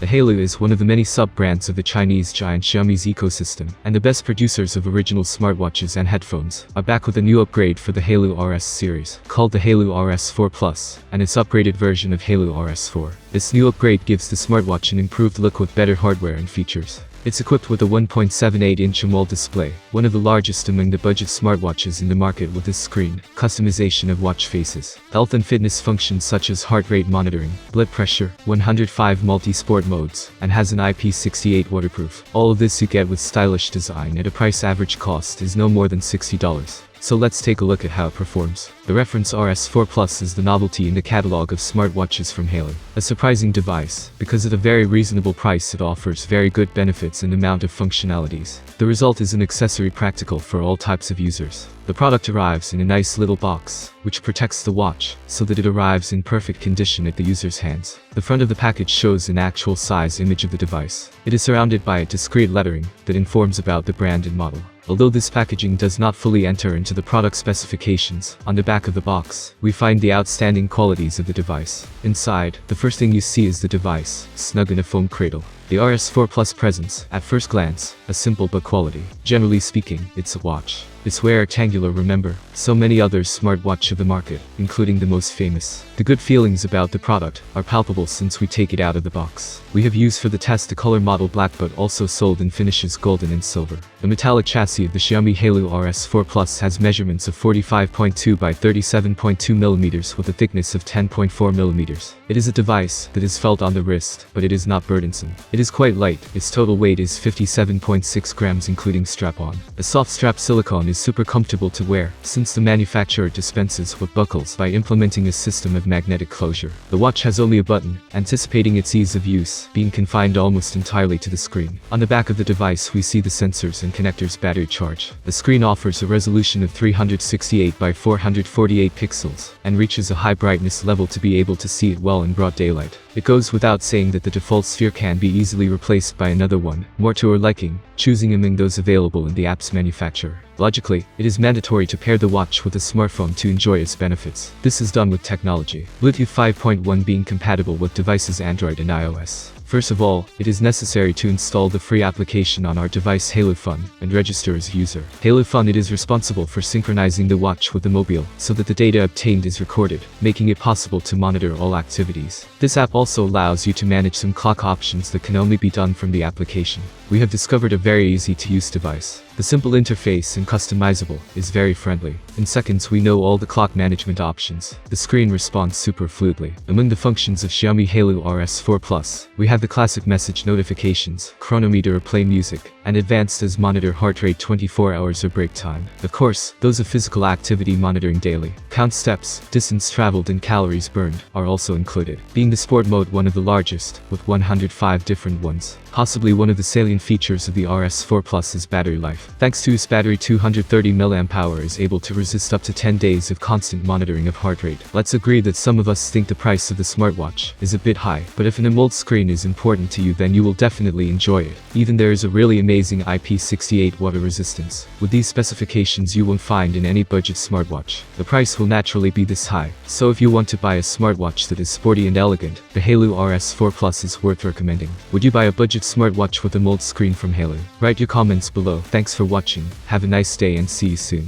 The Haylou is one of the many sub-brands of the Chinese giant Xiaomi's ecosystem, and the best producers of original smartwatches and headphones are back with a new upgrade for the Haylou RS series, called the Haylou RS4 Plus, and its upgraded version of Haylou RS4. This new upgrade gives the smartwatch an improved look with better hardware and features. It's equipped with a 1.78-inch AMOLED display, one of the largest among the budget smartwatches in the market. With this screen, customization of watch faces, health and fitness functions such as heart rate monitoring, blood pressure, 105 multi-sport modes, and has an IP68 waterproof. All of this you get with stylish design at a price average cost is no more than $60. So let's take a look at how it performs. The reference RS4 Plus is the novelty in the catalog of smartwatches from Haylou. A surprising device, because at a very reasonable price it offers very good benefits and amount of functionalities. The result is an accessory practical for all types of users. The product arrives in a nice little box, which protects the watch, so that it arrives in perfect condition at the user's hands. The front of the package shows an actual size image of the device. It is surrounded by a discreet lettering that informs about the brand and model. Although this packaging does not fully enter into the product specifications, on the back of the box, we find the outstanding qualities of the device. Inside, the first thing you see is the device, snug in a foam cradle. The RS4 Plus presents, at first glance, a simple but quality. Generally speaking, it's a watch. It's rectangular, remember, so many others smartwatch of the market, including the most famous. The good feelings about the product are palpable since we take it out of the box. We have used for the test the color model black, but also sold in finishes golden and silver. The metallic chassis of the Xiaomi Haylou RS4 Plus has measurements of 45.2 by 37.2 mm with a thickness of 10.4 mm. It is a device that is felt on the wrist, but it is not burdensome. It is quite light. Its total weight is 57.6 grams including strap-on. The soft strap silicone is super comfortable to wear, since the manufacturer dispenses with buckles by implementing a system of magnetic closure. The watch has only a button, anticipating its ease of use, being confined almost entirely to the screen. On the back of the device we see the sensors and connectors battery charge. The screen offers a resolution of 368 by 448 pixels, and reaches a high brightness level to be able to see it well in broad daylight. It goes without saying that the default sphere can be easily replaced by another one, more to our liking, choosing among those available in the app's manufacturer. Logically, it is mandatory to pair the watch with a smartphone to enjoy its benefits. This is done with technology, Bluetooth 5.1 being compatible with devices Android and iOS. First of all, it is necessary to install the free application on our device Haylou Fun and register as a user. Haylou Fun it is responsible for synchronizing the watch with the mobile, so that the data obtained is recorded, making it possible to monitor all activities. This app also allows you to manage some clock options that can only be done from the application. We have discovered a very easy to use device. The simple interface and customizable is very friendly. In seconds we know all the clock management options. The screen responds super fluidly. Among the functions of Xiaomi Haylou RS4 Plus, we have the classic message notifications, chronometer or play music, and advanced as monitor heart rate 24 hours or break time. Of course, those of physical activity monitoring daily. Count steps, distance traveled and calories burned are also included. Being the sport mode one of the largest, with 105 different ones. Possibly one of the salient features of the RS4 Plus is battery life. Thanks to its battery 230 mAh is able to resist up to 10 days of constant monitoring of heart rate. Let's agree that some of us think the price of the smartwatch is a bit high, but if an AMOLED screen is important to you then you will definitely enjoy it. Even there is a really amazing IP68 water resistance. With these specifications you won't find in any budget smartwatch. The price will naturally be this high, so if you want to buy a smartwatch that is sporty and elegant, the Haylou RS4 Plus is worth recommending. Would you buy a budget smartwatch with a AMOLED screen from Haylou? Write your comments below. Thanks for watching, have a nice day and see you soon.